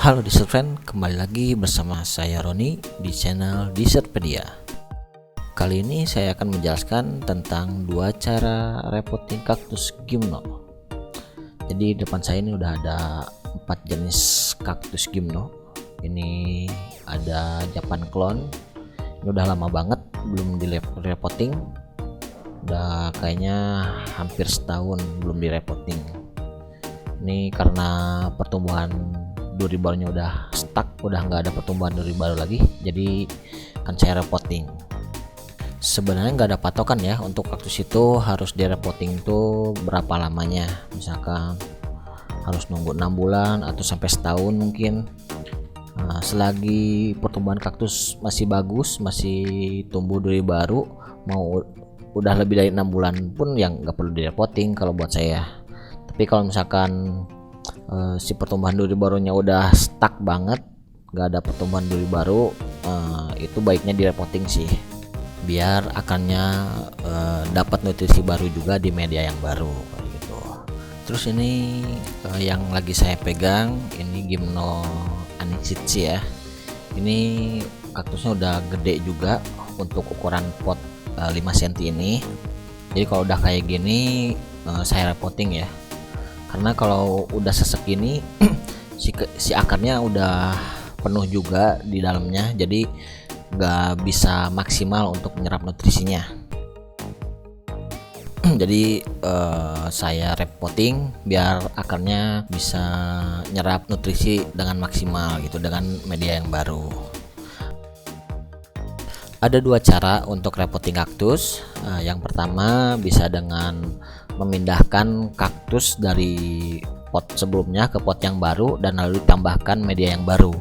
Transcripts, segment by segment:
Halo Dessert Friend, kembali lagi bersama saya Roni di channel Dessertpedia. Kali ini saya akan menjelaskan tentang dua cara repotting kaktus gymno. Jadi di depan saya ini udah ada 4 jenis kaktus gymno. Ini ada Japan clone. Ini udah lama banget belum di repotting. Udah kayaknya hampir setahun belum di repotting. Ini karena pertumbuhan duri barunya udah stuck, udah nggak ada pertumbuhan duri baru lagi, jadi kan saya repotting. Sebenarnya nggak ada patokan ya untuk kaktus itu harus direpotting tuh berapa lamanya, misalkan harus nunggu 6 bulan atau sampai setahun mungkin. Selagi pertumbuhan kaktus masih bagus, masih tumbuh duri baru, mau udah lebih dari 6 bulan pun yang nggak perlu direpotting kalau buat saya. Tapi kalau misalkan si pertumbuhan duri barunya udah stuck banget, gak ada pertumbuhan duri baru, itu baiknya direpotting sih, biar akarnya dapat nutrisi baru juga di media yang baru gitu. Terus ini yang lagi saya pegang ini Gymno Anichitsu ya. Ini kaktusnya udah gede juga untuk ukuran pot 5 cm ini. Jadi kalau udah kayak gini saya repotting ya. Karena kalau udah sesek ini si akarnya udah penuh juga di dalamnya, jadi nggak bisa maksimal untuk menyerap nutrisinya. Jadi saya repotting biar akarnya bisa nyerap nutrisi dengan maksimal gitu dengan media yang baru. Ada dua cara untuk repotting kaktus. Yang pertama bisa dengan memindahkan kaktus dari pot sebelumnya ke pot yang baru dan lalu ditambahkan media yang baru.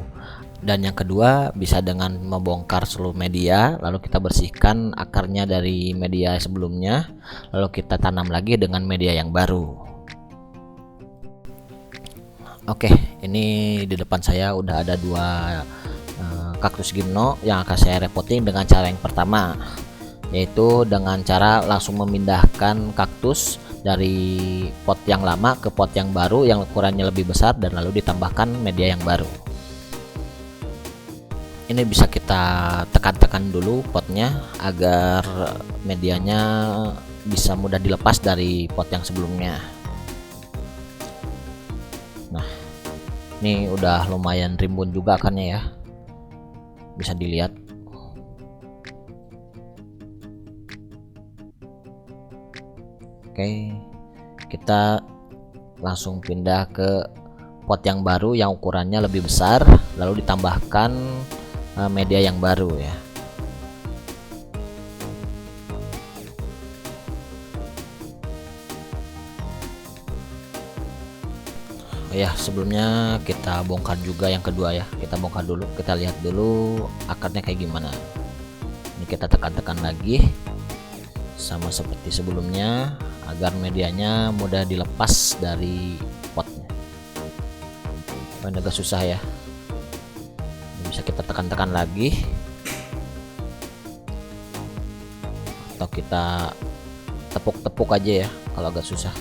Dan yang kedua bisa dengan membongkar seluruh media, lalu kita bersihkan akarnya dari media sebelumnya, lalu kita tanam lagi dengan media yang baru. Oke, ini di depan saya udah ada dua kaktus gymno yang akan saya repotting dengan cara yang pertama, yaitu dengan cara langsung memindahkan kaktus dari pot yang lama ke pot yang baru yang ukurannya lebih besar dan lalu ditambahkan media yang baru. Ini bisa kita tekan-tekan dulu potnya agar medianya bisa mudah dilepas dari pot yang sebelumnya. Nah, ini udah lumayan rimbun juga akarnya ya, bisa dilihat. Oke, kita langsung pindah ke pot yang baru yang ukurannya lebih besar, lalu ditambahkan media yang baru ya. Oh ya, sebelumnya kita bongkar juga yang kedua ya. Kita bongkar dulu, kita lihat dulu akarnya kayak gimana. Ini kita tekan-tekan lagi sama seperti sebelumnya agar medianya mudah dilepas dari potnya. Ini agak susah ya, ini bisa kita tekan-tekan lagi atau kita tepuk-tepuk aja ya kalau agak susah.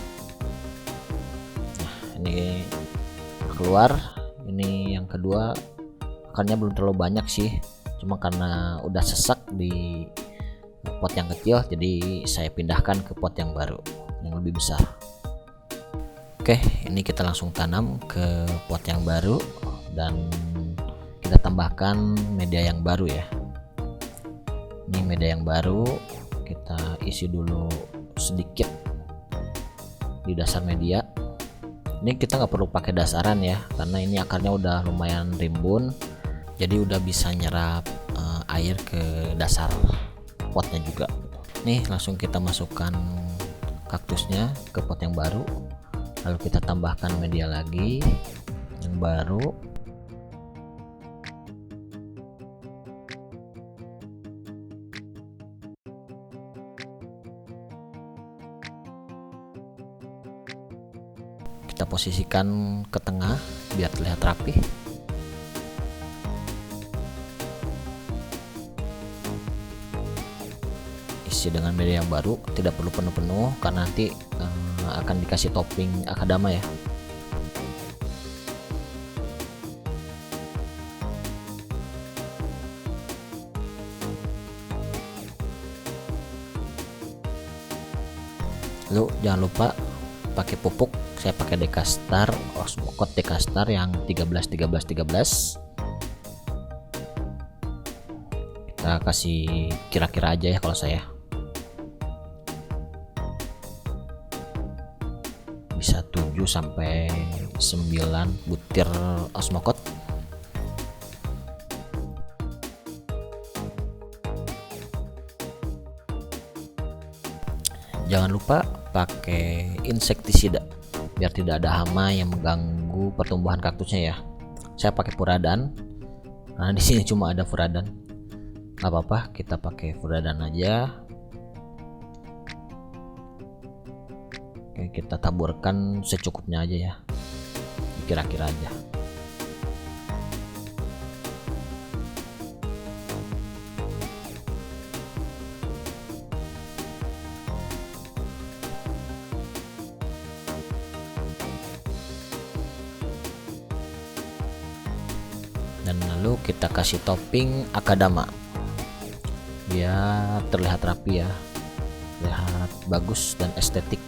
Nah, ini keluar. Ini yang kedua, akarnya belum terlalu banyak sih, cuma karena udah sesak di pot yang kecil, jadi saya pindahkan ke pot yang baru yang lebih besar. Oke, ini kita langsung tanam ke pot yang baru dan kita tambahkan media yang baru ya. Ini media yang baru, kita isi dulu sedikit di dasar media. Ini kita nggak perlu pakai dasaran ya, karena ini akarnya udah lumayan rimbun, jadi udah bisa nyerap air ke dasar potnya juga. Nih langsung kita masukkan kaktusnya ke pot yang baru, lalu kita tambahkan media lagi yang baru. Kita posisikan ke tengah biar terlihat rapi. Isi dengan media yang baru, tidak perlu penuh-penuh karena nanti akan dikasih topping akadama ya. Lalu jangan lupa pakai pupuk, saya pakai Dekastar Osmocote Dekastar yang 13 kita kasih kira-kira aja ya kalau saya, bisa 7 sampai 9 butir Osmocote. Jangan lupa pakai insektisida biar tidak ada hama yang mengganggu pertumbuhan kaktusnya ya. Saya pakai furadan, nah di sini cuma ada furadan, nggak apa-apa kita pakai furadan aja. Oke, kita taburkan secukupnya aja ya, kira-kira aja. Dan lalu kita kasih topping akadama biar terlihat rapi ya, terlihat bagus dan estetik.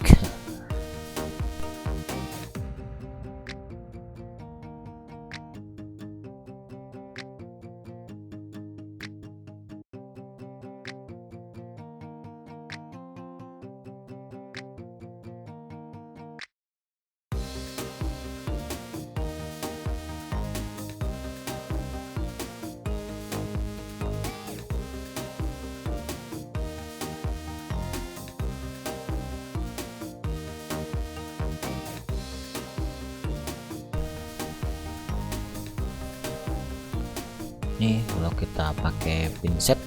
Nih kalau kita pakai pinset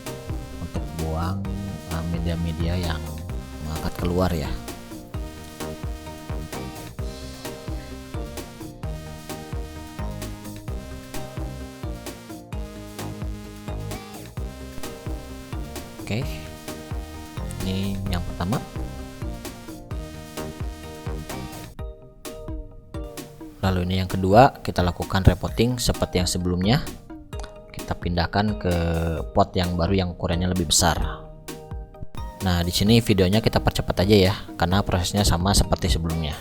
untuk buang media-media yang mengangkat keluar ya. Oke, ini yang pertama. Lalu ini yang kedua, kita lakukan repotting seperti yang sebelumnya. Kita pindahkan ke pot yang baru yang ukurannya lebih besar. Nah, di sini videonya kita percepat aja ya, karena prosesnya sama seperti sebelumnya.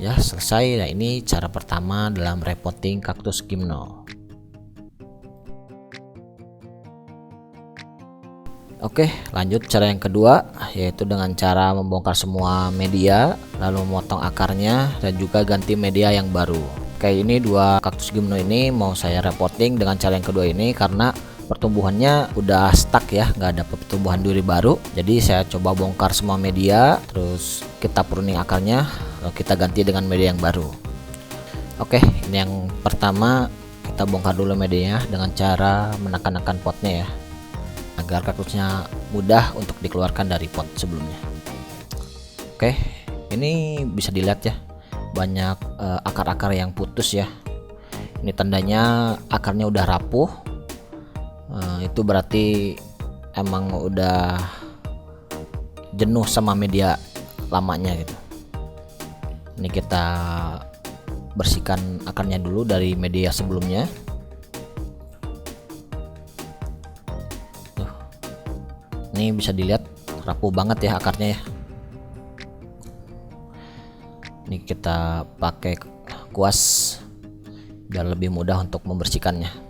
Ya, selesai. Nah, ini cara pertama dalam repotting kaktus gymno. Oke, lanjut cara yang kedua, yaitu dengan cara membongkar semua media, lalu memotong akarnya dan juga ganti media yang baru. Oke, ini dua kaktus gymno ini mau saya repotting dengan cara yang kedua ini karena pertumbuhannya udah stuck ya, nggak ada pertumbuhan duri baru. Jadi saya coba bongkar semua media, terus kita pruning akarnya, lalu kita ganti dengan media yang baru. Oke, ini yang pertama, kita bongkar dulu medianya dengan cara menekan-nekan potnya ya, agar kaktusnya mudah untuk dikeluarkan dari pot sebelumnya. Oke, ini bisa dilihat ya, banyak akar-akar yang putus ya. Ini tandanya akarnya udah rapuh. Itu berarti emang udah jenuh sama media lamanya gitu. Ini kita bersihkan akarnya dulu dari media sebelumnya. Ini bisa dilihat rapuh banget ya akarnya ya. Ini kita pakai kuas biar lebih mudah untuk membersihkannya.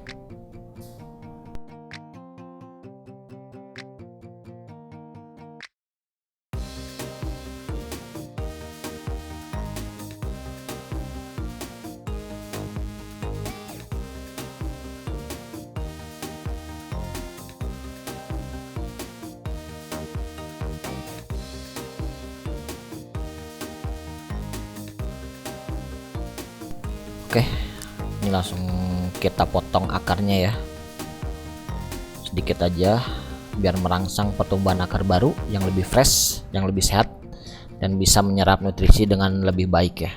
Oke, ini langsung kita potong akarnya ya, sedikit aja biar merangsang pertumbuhan akar baru yang lebih fresh, yang lebih sehat, dan bisa menyerap nutrisi dengan lebih baik ya.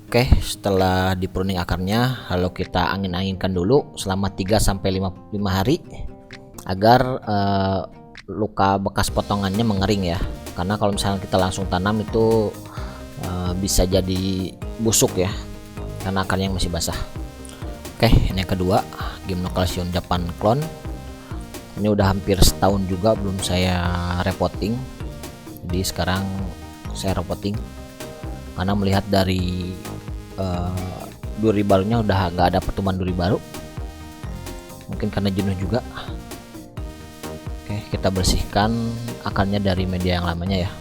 Oke, setelah di pruning akarnya, lalu kita angin-anginkan dulu selama 3-5 hari agar luka bekas potongannya mengering ya. Karena kalau misalnya kita langsung tanam itu bisa jadi busuk ya, karena akarnya masih basah. Oke, ini yang kedua, Gymnocalycium Japan Clone. Ini udah hampir setahun juga belum saya repotting, jadi sekarang saya repotting karena melihat dari duri barunya udah nggak ada pertumbuhan duri baru, mungkin karena jenuh juga. Oke, kita bersihkan akarnya dari media yang lamanya ya.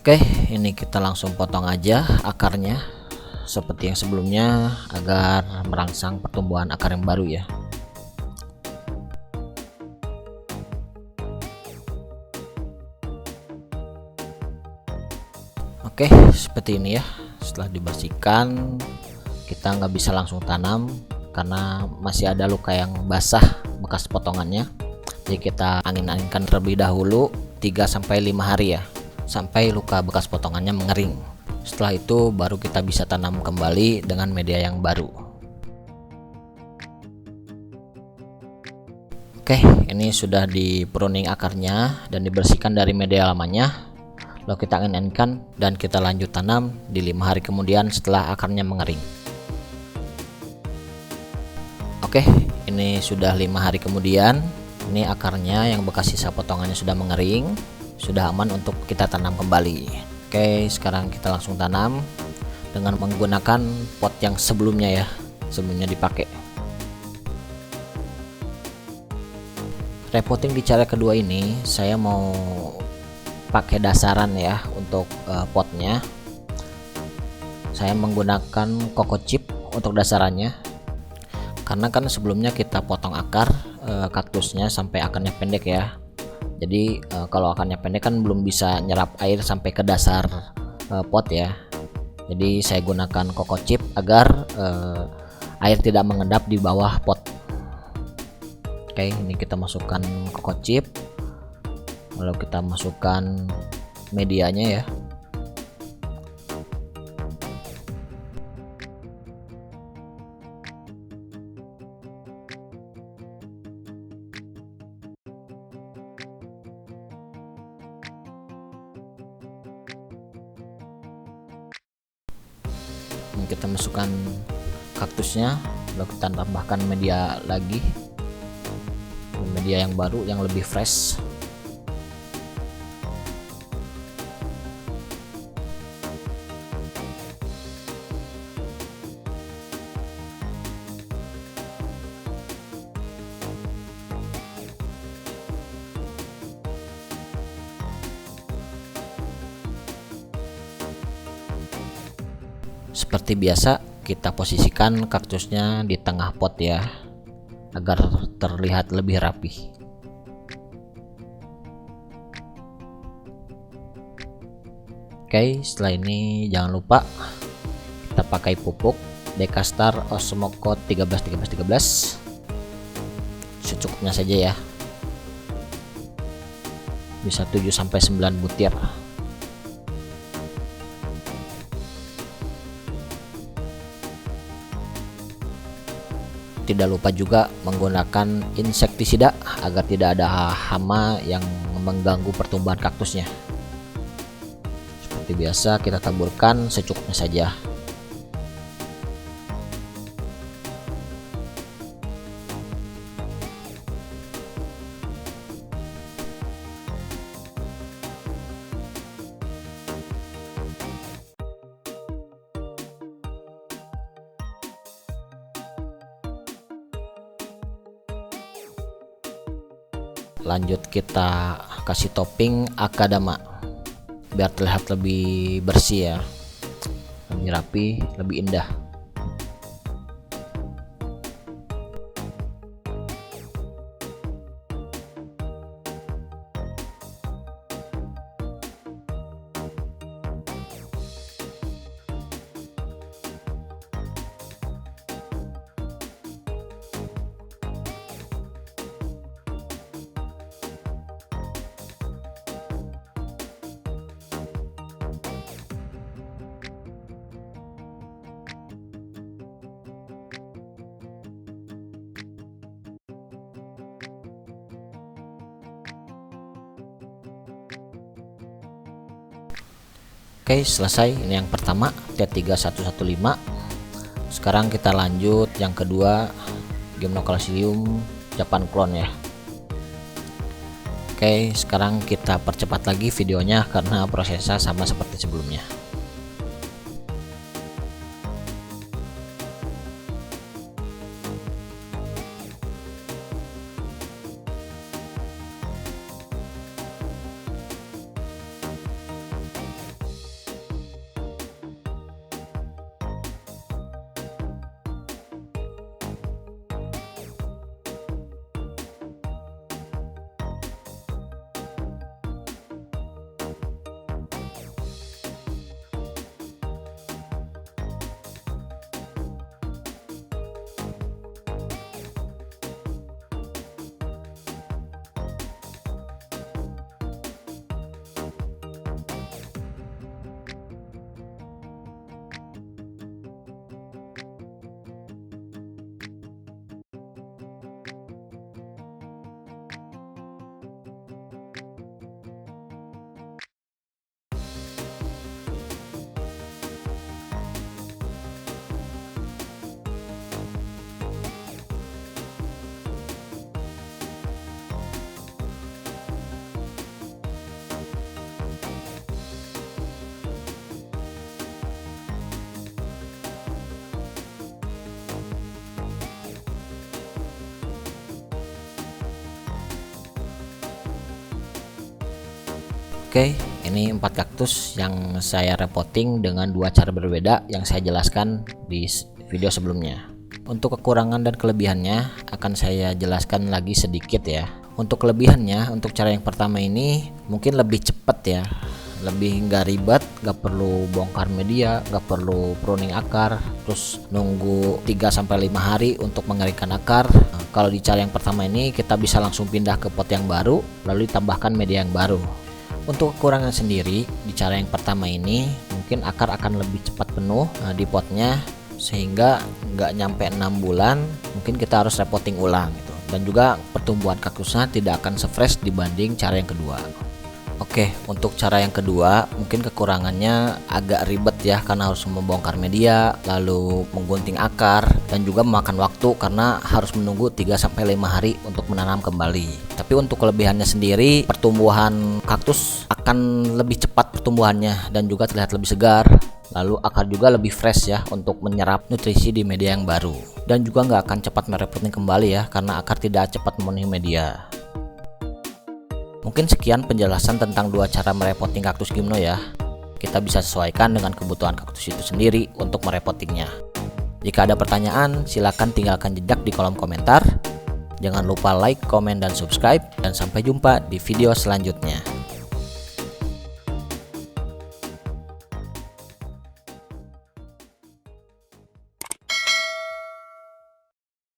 Oke, ini kita langsung potong aja akarnya seperti yang sebelumnya agar merangsang pertumbuhan akar yang baru ya. Oke, seperti ini ya. Setelah dibersihkan, kita nggak bisa langsung tanam karena masih ada luka yang basah bekas potongannya. Jadi kita angin-anginkan terlebih dahulu 3-5 hari ya, sampai luka bekas potongannya mengering. Setelah itu baru kita bisa tanam kembali dengan media yang baru. Oke, ini sudah di pruning akarnya dan dibersihkan dari media lamanya. Lalu kita angin-anginkan dan kita lanjut tanam di 5 hari kemudian setelah akarnya mengering. Oke, ini sudah 5 hari kemudian. Ini akarnya yang bekas sisa potongannya sudah mengering, sudah aman untuk kita tanam kembali. Oke, sekarang kita langsung tanam dengan menggunakan pot yang sebelumnya ya, sebelumnya dipakai. Repotting di cara kedua ini saya mau pakai dasaran ya untuk potnya. Saya menggunakan coco chip untuk dasarannya, karena kan sebelumnya kita potong akar kaktusnya sampai akarnya pendek ya. Jadi kalau akarnya pendek kan belum bisa nyerap air sampai ke dasar pot ya. Jadi saya gunakan coco chip agar air tidak mengendap di bawah pot. Oke, ini kita masukkan coco chip, lalu kita masukkan medianya ya. Ini kita masukkan kaktusnya, lalu kita tambahkan media lagi, media yang baru yang lebih fresh. Seperti biasa, kita posisikan kaktusnya di tengah pot ya, agar terlihat lebih rapi. Oke, setelah ini jangan lupa kita pakai pupuk Dekastar Osmocote 13 secukupnya saja ya, bisa 7-9 butir. Tidak lupa juga menggunakan insektisida agar tidak ada hama yang mengganggu pertumbuhan kaktusnya. Seperti biasa kita taburkan secukupnya saja. Lanjut kita kasih topping akadama biar terlihat lebih bersih ya. lebih rapi, lebih indah. Oke, selesai. Ini yang pertama T3115. Sekarang kita lanjut yang kedua, Gymnocalycium Japan clone ya. Oke, sekarang kita percepat lagi videonya karena prosesnya sama seperti sebelumnya. Oke, ini 4 kaktus yang saya repotting dengan 2 cara berbeda yang saya jelaskan di video sebelumnya. Untuk kekurangan dan kelebihannya akan saya jelaskan lagi sedikit ya. Untuk kelebihannya, untuk cara yang pertama ini mungkin lebih cepat ya, lebih nggak ribet, nggak perlu bongkar media, nggak perlu pruning akar, terus nunggu 3-5 hari untuk mengeringkan akar. Kalau di cara yang pertama ini kita bisa langsung pindah ke pot yang baru lalu ditambahkan media yang baru. Untuk kekurangan sendiri di cara yang pertama ini mungkin akar akan lebih cepat penuh di potnya, sehingga nggak nyampe 6 bulan mungkin kita harus repotting ulang gitu. Dan juga pertumbuhan kaktusnya tidak akan se-fresh dibanding cara yang kedua. Oke, untuk cara yang kedua mungkin kekurangannya agak ribet ya, karena harus membongkar media, lalu menggunting akar, dan juga memakan waktu karena harus menunggu 3-5 hari untuk menanam kembali. Tapi untuk kelebihannya sendiri, pertumbuhan kaktus akan lebih cepat pertumbuhannya dan juga terlihat lebih segar. Lalu akar juga lebih fresh ya untuk menyerap nutrisi di media yang baru. Dan juga nggak akan cepat merepotting kembali ya, karena akar tidak cepat memenuhi media. Mungkin sekian penjelasan tentang 2 cara merepotting kaktus gimno ya. Kita bisa sesuaikan dengan kebutuhan kaktus itu sendiri untuk merepottingnya. Jika ada pertanyaan, silakan tinggalkan jejak di kolom komentar. Jangan lupa like, komen, dan subscribe. Dan sampai jumpa di video selanjutnya.